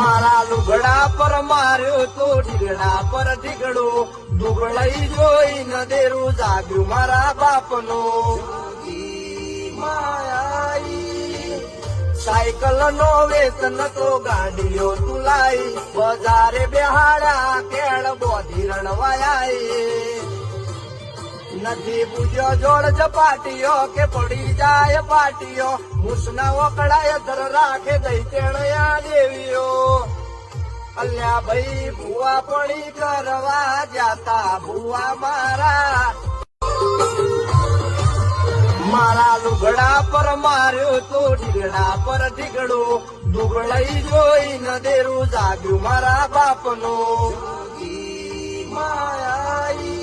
મારા લુગડા પર માર્યો તો ઢીગડા પર ઢીગડો દુબળાઈ જોઈ ન દેરું જાગ્યું મારા બાપનો માયાઈ સાયકલ નો વેતન તો ગાડીઓ તુલાઈ બજારે બેહાડા કેળ બોધી રણવાયાઈ નથી પૂજ્યો જોડ જપાટીઓ કે પડી જાય પાટીઓ મૂસના વકડાય ધર રાખે દઈ તેણયા દેવીઓ અલ્યા ભાઈ ભુવા પડી કરવા જાતા ભુવા મારા લુગડા પર માર્યો તો ઢીગડા પર ઢીગડો દુબળાઈ જોઈ ન દેરું જાગ્યું મારા બાપનો માયાઈ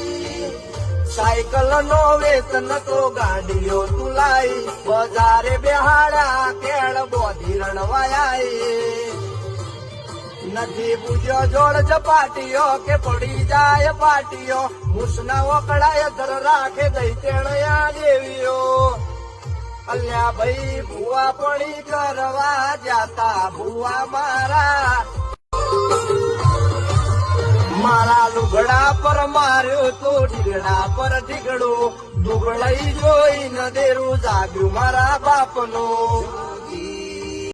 સાયકલ નો વેતન તો ગાડીઓ તુલાઈ બજારે બેહાડા કેળ બોધી રણવાયાઈ નથી પૂજ્યો જોડ જપાટીઓ કે પડી જાય પાટીઓ મૂસના વકડાય ધર રાખે દઈ તેણયા દેવીઓ અલ્યા ભાઈ ભુવા પડી કરવા જાતા ભુવા મારા લુગડા પર માર્યો તો ઢીગડા પર ઢીગડો દુબળાઈ જોઈ ન દેરું જાગ્યું મારા બાપનો